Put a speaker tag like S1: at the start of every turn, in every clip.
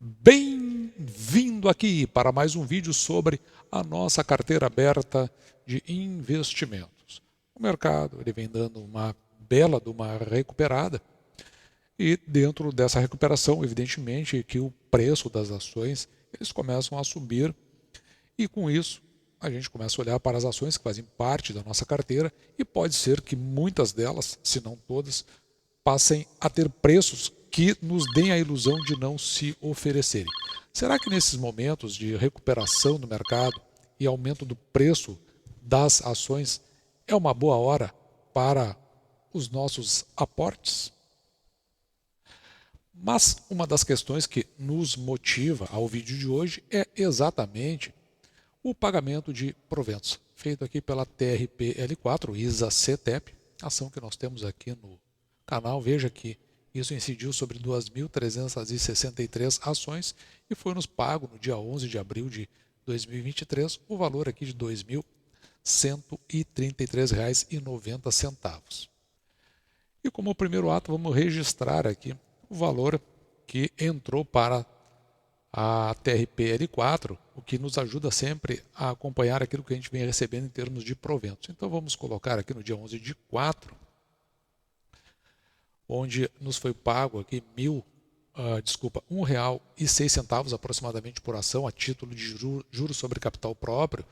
S1: Bem-vindo aqui para mais um vídeo sobre a nossa carteira aberta de investimentos. O mercado ele vem dando uma bela de uma recuperada e dentro dessa recuperação, evidentemente, que o preço das ações eles começam a subir e com isso a gente começa a olhar para as ações que fazem parte da nossa carteira e pode ser que muitas delas, se não todas, passem a ter preços que nos deem a ilusão de não se oferecerem. Será que nesses momentos de recuperação do mercado e aumento do preço das ações é uma boa hora para os nossos aportes? Mas uma das questões que nos motiva ao vídeo de hoje é exatamente o pagamento de proventos, feito aqui pela TRPL4, ISA-CTEP, ação que nós temos aqui no canal. Veja que isso incidiu sobre 2.363 ações e foi nos pago no dia 11 de abril de 2023 o valor aqui de R$ 2.133,90. E como primeiro ato vamos registrar aqui o valor que entrou para a TRPL4, o que nos ajuda sempre a acompanhar aquilo que a gente vem recebendo em termos de proventos. Então vamos colocar aqui no dia 11 de 4, onde nos foi pago aqui R$ 1,06 aproximadamente por ação a título de juros sobre capital próprio.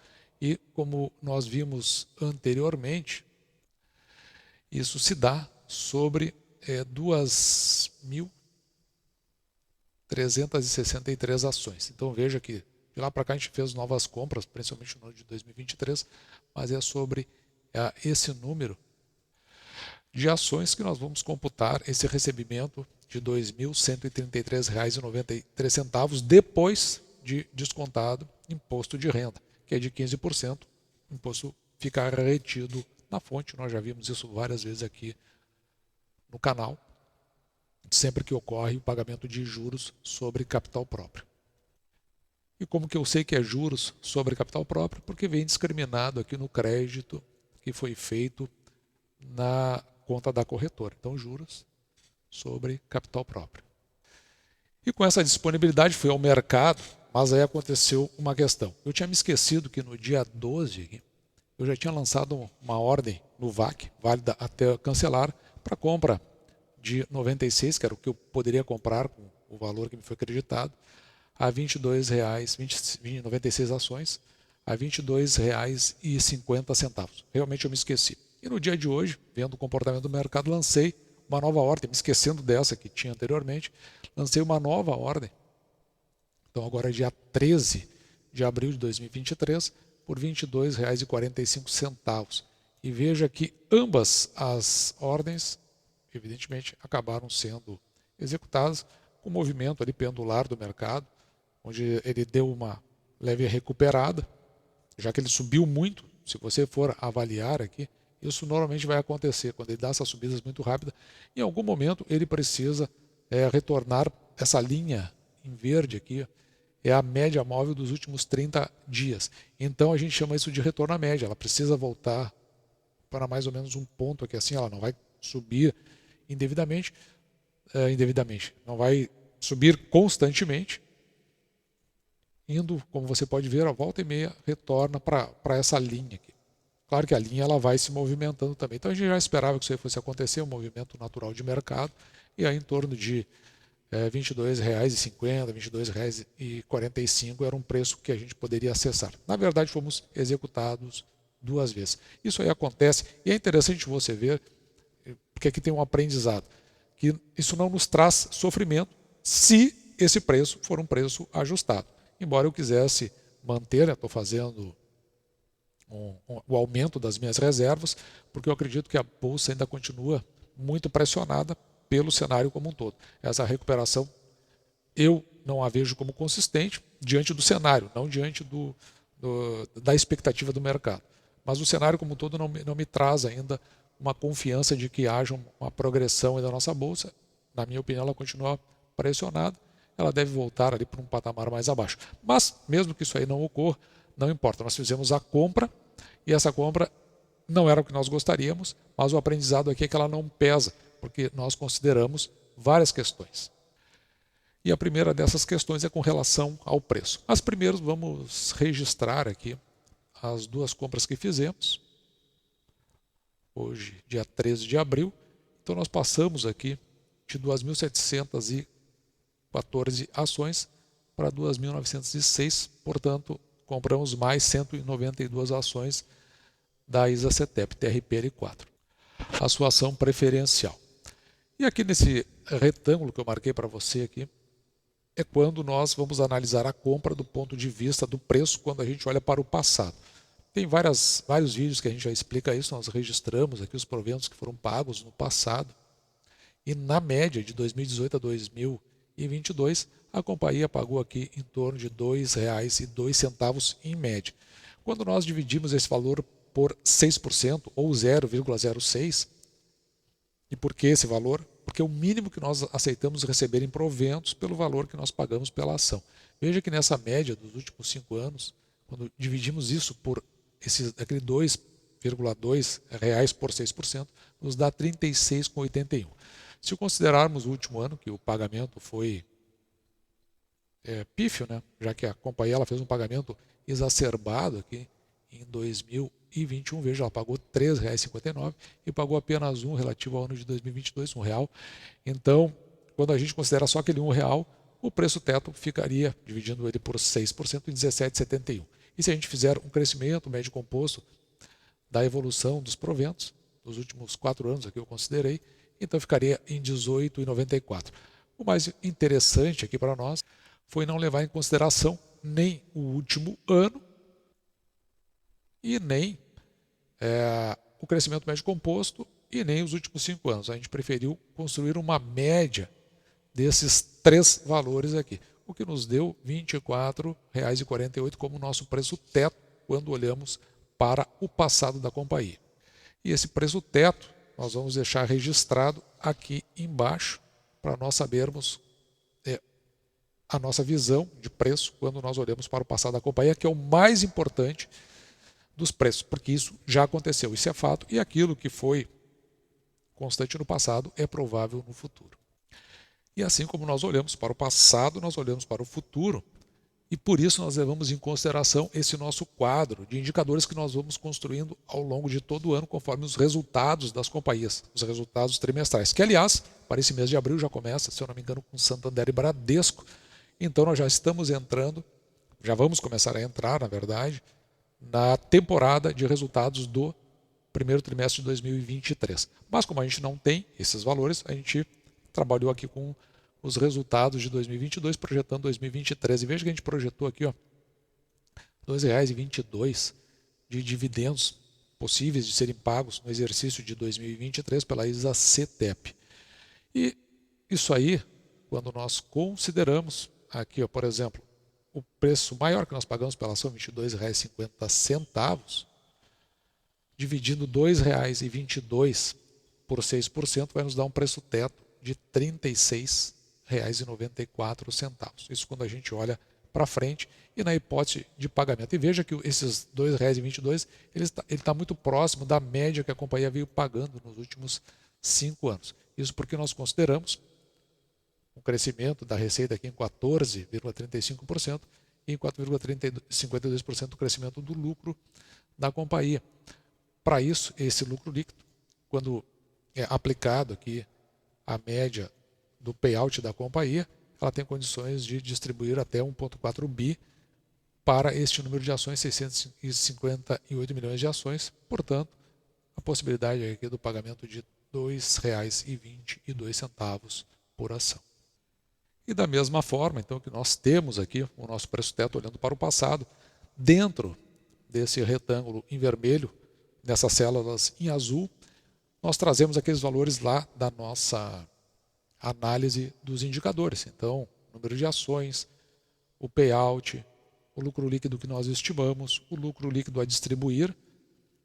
S1: E como nós vimos anteriormente, isso se dá sobre 2.363 ações. Então veja que de lá para cá a gente fez novas compras, principalmente no ano de 2023, mas é sobre esse número de ações que nós vamos computar esse recebimento de R$ 2.133,93 depois de descontado imposto de renda, que é de 15%. O imposto fica retido na fonte, nós já vimos isso várias vezes aqui no canal, sempre que ocorre o pagamento de juros sobre capital próprio. E como que eu sei que é juros sobre capital próprio? Porque vem discriminado aqui no crédito que foi feito na conta da corretora. Então, juros sobre capital próprio. E com essa disponibilidade fui ao mercado, mas aí aconteceu uma questão. Eu tinha me esquecido que no dia 12 eu já tinha lançado uma ordem no VAC, válida até cancelar, para compra de 96, que era o que eu poderia comprar com o valor que me foi acreditado, a R$ 22,00, 96 ações, a R$ 22,50. Realmente eu me esqueci. E no dia de hoje, vendo o comportamento do mercado, lancei uma nova ordem, me esquecendo dessa que tinha anteriormente, lancei uma nova ordem. Então agora é dia 13 de abril de 2023, por R$ 22,45. E veja que ambas as ordens, evidentemente, acabaram sendo executadas com o movimento ali pendular do mercado, onde ele deu uma leve recuperada, já que ele subiu muito. Se você for avaliar aqui, isso normalmente vai acontecer quando ele dá essas subidas muito rápidas. Em algum momento ele precisa retornar essa linha em verde aqui, é a média móvel dos últimos 30 dias. Então a gente chama isso de retorno à média. Ela precisa voltar para mais ou menos um ponto aqui, assim ela não vai subir indevidamente, não vai subir constantemente, indo, como você pode ver, a volta e meia retorna para essa linha aqui. Claro que a linha ela vai se movimentando também. Então a gente já esperava que isso aí fosse acontecer, um movimento natural de mercado, e aí em torno de R$ 22,50, R$ 22,45 era um preço que a gente poderia acessar. Na verdade, fomos executados duas vezes. Isso aí acontece, e é interessante você ver, porque aqui tem um aprendizado, que isso não nos traz sofrimento se esse preço for um preço ajustado. Embora eu quisesse manter, estou fazendo o aumento das minhas reservas, porque eu acredito que a bolsa ainda continua muito pressionada pelo cenário como um todo. Essa recuperação eu não a vejo como consistente diante do cenário, não diante da expectativa do mercado. Mas o cenário como um todo não me traz ainda uma confiança de que haja uma progressão da nossa bolsa. Na minha opinião, ela continua pressionada, ela deve voltar ali para um patamar mais abaixo. Mas, mesmo que isso aí não ocorra, não importa. Nós fizemos a compra e essa compra não era o que nós gostaríamos, mas o aprendizado aqui é que ela não pesa, porque nós consideramos várias questões. E a primeira dessas questões é com relação ao preço. Mas primeiro vamos registrar aqui as duas compras que fizemos. Hoje, dia 13 de abril. Então nós passamos aqui de 2.714 ações para 2.906, portanto, compramos mais 192 ações da ISA-CETEP TRPL4, a sua ação preferencial. E aqui nesse retângulo que eu marquei para você aqui, é quando nós vamos analisar a compra do ponto de vista do preço quando a gente olha para o passado. Tem vários vídeos que a gente já explica isso, nós registramos aqui os proventos que foram pagos no passado. E na média de 2018 a 2022, a companhia pagou aqui em torno de R$ 2,02 em média. Quando nós dividimos esse valor por 6% ou 0,06, e por que esse valor? Porque é o mínimo que nós aceitamos receber em proventos pelo valor que nós pagamos pela ação. Veja que nessa média dos últimos 5 anos, quando dividimos isso por aquele R$ 2,2 por 6%, nos dá R$ 36,81. Se considerarmos o último ano, que o pagamento foi pífio, né? Já que a companhia ela fez um pagamento exacerbado aqui em 2021, veja, ela pagou R$ 3,59 e pagou apenas um relativo ao ano de 2022, R$1. Então, quando a gente considera só aquele R$1, o preço teto ficaria, dividindo ele por 6%, em R$ 17,71. E se a gente fizer um crescimento médio composto da evolução dos proventos, nos últimos 4 anos aqui eu considerei, então ficaria em R$ 18,94. O mais interessante aqui para nós foi não levar em consideração nem o último ano e nem o crescimento médio composto e nem os últimos 5 anos. A gente preferiu construir uma média desses 3 valores aqui, o que nos deu R$ 24,48 como nosso preço teto quando olhamos para o passado da companhia. E esse preço teto nós vamos deixar registrado aqui embaixo para nós sabermos a nossa visão de preço quando nós olhamos para o passado da companhia, que é o mais importante dos preços, porque isso já aconteceu, isso é fato, e aquilo que foi constante no passado é provável no futuro. E assim como nós olhamos para o passado, nós olhamos para o futuro, e por isso nós levamos em consideração esse nosso quadro de indicadores que nós vamos construindo ao longo de todo o ano, conforme os resultados das companhias, os resultados trimestrais, que aliás, para esse mês de abril já começa, se eu não me engano, com Santander e Bradesco. Então nós já estamos entrando, já vamos começar a entrar, na verdade, na temporada de resultados do primeiro trimestre de 2023. Mas como a gente não tem esses valores, a gente trabalhou aqui com os resultados de 2022, projetando 2023. E veja que a gente projetou aqui, R$ 2,22 de dividendos possíveis de serem pagos no exercício de 2023 pela ISA-CETEP. E isso aí, quando nós consideramos aqui, por exemplo, o preço maior que nós pagamos pela ação, R$ 22,50, dividindo R$ 2,22 por 6%, vai nos dar um preço teto de R$ 36,94. Isso quando a gente olha para frente e na hipótese de pagamento. E veja que esses R$ 2,22 ele está muito próximo da média que a companhia veio pagando nos últimos 5 anos. Isso porque nós consideramos um crescimento da receita aqui em 14,35% e em 4,52% o crescimento do lucro da companhia. Para isso, esse lucro líquido, quando é aplicado aqui a média do payout da companhia, ela tem condições de distribuir até 1,4 bi para este número de ações, 658 milhões de ações, portanto, a possibilidade aqui do pagamento de R$ 2,22 por ação. E da mesma forma, então, que nós temos aqui o nosso preço teto olhando para o passado, dentro desse retângulo em vermelho, nessas células em azul, nós trazemos aqueles valores lá da nossa análise dos indicadores. Então, número de ações, o payout, o lucro líquido que nós estimamos, o lucro líquido a distribuir,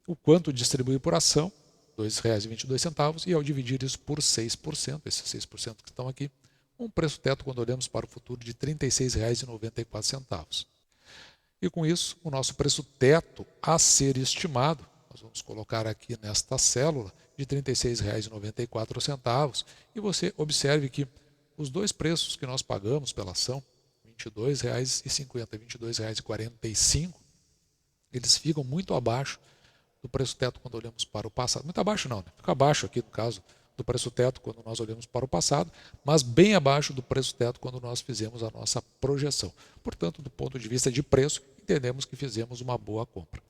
S1: o quanto distribuir por ação, R$ 2,22, e ao dividir isso por 6%, esses 6% que estão aqui, um preço teto, quando olhamos para o futuro, de R$ 36,94. E com isso, o nosso preço teto a ser estimado, nós vamos colocar aqui nesta célula, de R$ 36,94. E você observe que os dois preços que nós pagamos pela ação, R$ 22,50 e R$ 22,45, eles ficam muito abaixo do preço teto quando olhamos para o passado. Muito abaixo não, né? Fica abaixo aqui no caso do preço teto quando nós olhamos para o passado, mas bem abaixo do preço teto quando nós fizemos a nossa projeção. Portanto, do ponto de vista de preço, entendemos que fizemos uma boa compra.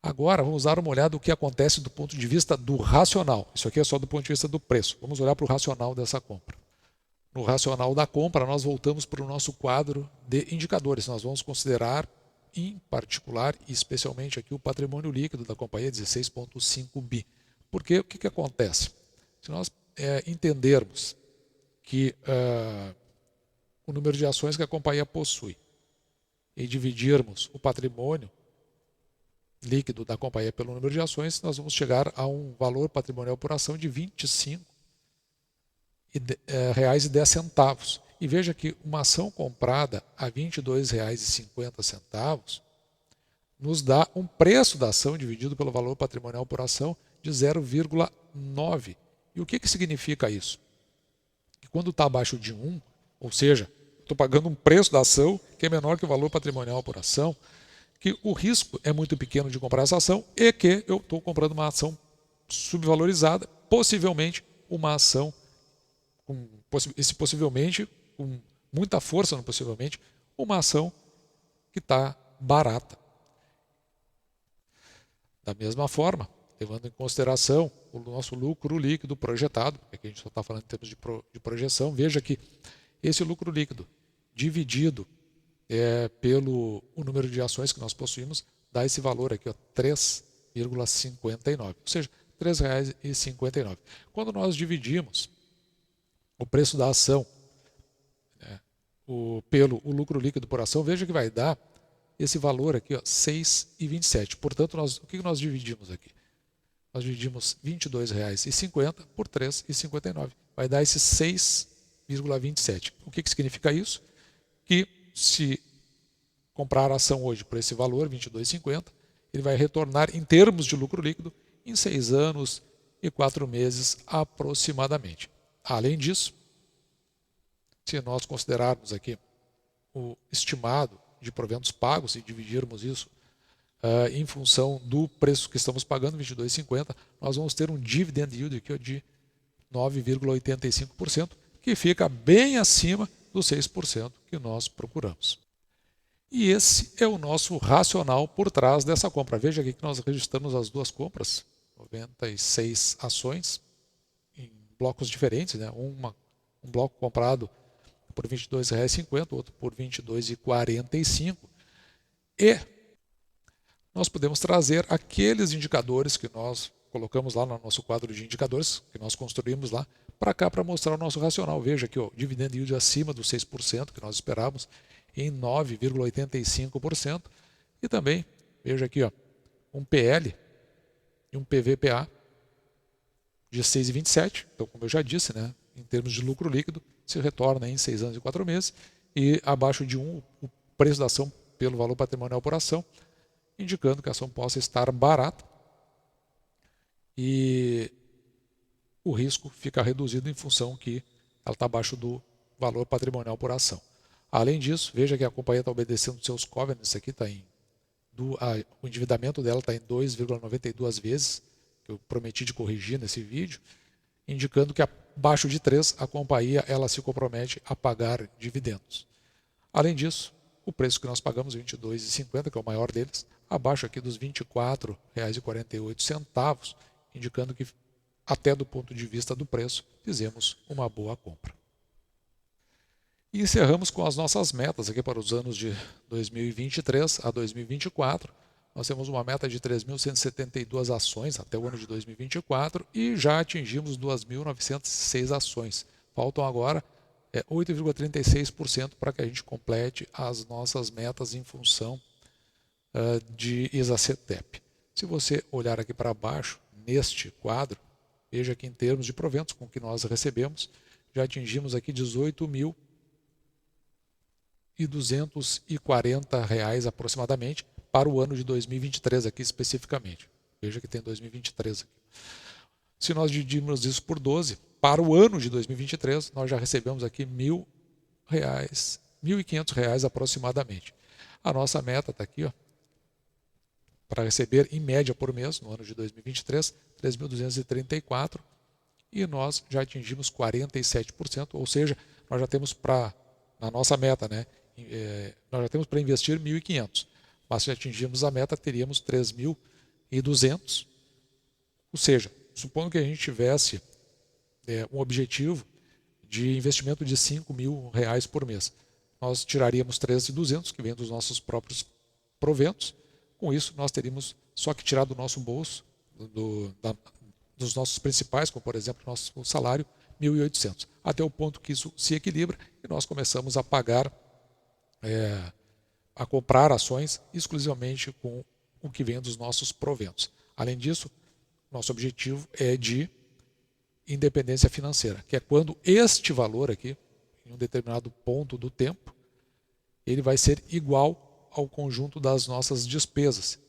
S1: Agora, vamos dar uma olhada no que acontece do ponto de vista do racional. Isso aqui é só do ponto de vista do preço. Vamos olhar para o racional dessa compra. No racional da compra, nós voltamos para o nosso quadro de indicadores. Nós vamos considerar, em particular, e especialmente aqui, o patrimônio líquido da companhia, 16,5 bi. Porque o que acontece? Se nós entendermos que o número de ações que a companhia possui e dividirmos o patrimônio líquido da companhia pelo número de ações, nós vamos chegar a um valor patrimonial por ação de R$ 25,10. E veja que uma ação comprada a R$ 22,50 nos dá um preço da ação dividido pelo valor patrimonial por ação de 0,9. E o que significa isso? Que quando está abaixo de 1, ou seja, estou pagando um preço da ação que é menor que o valor patrimonial por ação, que o risco é muito pequeno de comprar essa ação e que eu estou comprando uma ação subvalorizada, possivelmente uma ação, possivelmente, com muita força no possivelmente, uma ação que está barata. Da mesma forma, levando em consideração o nosso lucro líquido projetado, porque a gente só está falando em termos de projeção, veja que esse lucro líquido dividido pelo o número de ações que nós possuímos, dá esse valor aqui, 3,59, ou seja, R$ 3,59. Quando nós dividimos o preço da ação pelo o lucro líquido por ação, veja que vai dar esse valor aqui, 6,27. Portanto, o que nós dividimos aqui? Nós dividimos R$ 22,50 por 3,59. Vai dar esse 6,27. O que significa isso? Que se comprar a ação hoje por esse valor, R$ 22,50, ele vai retornar em termos de lucro líquido em 6 anos e 4 meses aproximadamente. Além disso, se nós considerarmos aqui o estimado de proventos pagos e dividirmos isso em função do preço que estamos pagando, R$ 22,50, nós vamos ter um dividend yield aqui de 9,85%, que fica bem acima dos 6% que nós procuramos. E esse é o nosso racional por trás dessa compra. Veja aqui que nós registramos as duas compras, 96 ações, em blocos diferentes, né? Um bloco comprado por R$ 22,50, outro por R$ 22,45. E nós podemos trazer aqueles indicadores que nós colocamos lá no nosso quadro de indicadores, que nós construímos lá, para cá para mostrar o nosso racional. Veja aqui, dividend yield acima dos 6% que nós esperávamos, em 9,85%. E também, veja aqui, um PL e um PVPA de 6,27. Então, como eu já disse, né, em termos de lucro líquido, se retorna em 6 anos e 4 meses. E abaixo de 1, o preço da ação pelo valor patrimonial por ação, indicando que a ação possa estar barata. E o risco fica reduzido em função que ela está abaixo do valor patrimonial por ação. Além disso, veja que a companhia está obedecendo seus covenants, aqui está o endividamento dela está em 2,92 vezes, que eu prometi de corrigir nesse vídeo, indicando que abaixo de 3 a companhia ela se compromete a pagar dividendos. Além disso, o preço que nós pagamos, R$ 22,50, que é o maior deles, abaixo aqui dos R$ 24,48, indicando que até do ponto de vista do preço, fizemos uma boa compra. E encerramos com as nossas metas aqui para os anos de 2023 a 2024. Nós temos uma meta de 3.172 ações até o ano de 2024 e já atingimos 2.906 ações. Faltam agora 8,36% para que a gente complete as nossas metas em função de ISA-CETEP. Se você olhar aqui para baixo, neste quadro, veja que em termos de proventos com que nós recebemos, já atingimos aqui R$ 18.240 aproximadamente para o ano de 2023 aqui especificamente. Veja que tem 2023 aqui. Se nós dividirmos isso por 12, para o ano de 2023, nós já recebemos aqui R$ 1.500 aproximadamente. A nossa meta está aqui, ó, para receber em média por mês, no ano de 2023, 3.234, e nós já atingimos 47%, ou seja, nós já temos na nossa meta, né, nós já temos para investir 1.500, mas se atingirmos a meta, teríamos 3.200, ou seja, supondo que a gente tivesse um objetivo de investimento de R$ 5.000 por mês, nós tiraríamos 13.200, que vem dos nossos próprios proventos. Com isso, nós teríamos só que tirar do nosso bolso, dos nossos principais, como por exemplo, nosso salário, 1.800, até o ponto que isso se equilibra e nós começamos a pagar, a comprar ações exclusivamente com o que vem dos nossos proventos. Além disso, nosso objetivo é de independência financeira, que é quando este valor aqui, em um determinado ponto do tempo, ele vai ser igual ao conjunto das nossas despesas.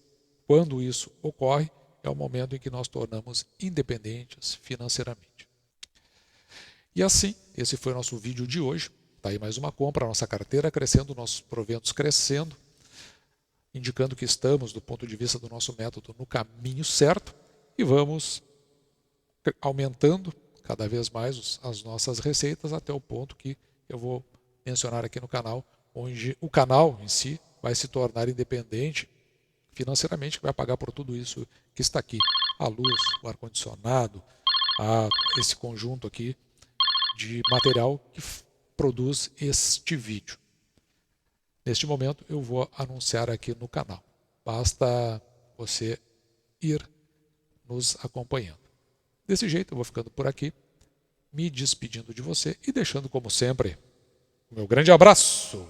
S1: Quando isso ocorre, é o momento em que nós tornamos independentes financeiramente. E assim, esse foi o nosso vídeo de hoje. Está aí mais uma compra, a nossa carteira crescendo, nossos proventos crescendo, indicando que estamos, do ponto de vista do nosso método, no caminho certo e vamos aumentando cada vez mais as nossas receitas até o ponto que eu vou mencionar aqui no canal, onde o canal em si vai se tornar independente financeiramente, que vai pagar por tudo isso que está aqui. A luz, o ar-condicionado, esse conjunto aqui de material que produz este vídeo. Neste momento eu vou anunciar aqui no canal. Basta você ir nos acompanhando. Desse jeito eu vou ficando por aqui, me despedindo de você e deixando como sempre o meu grande abraço.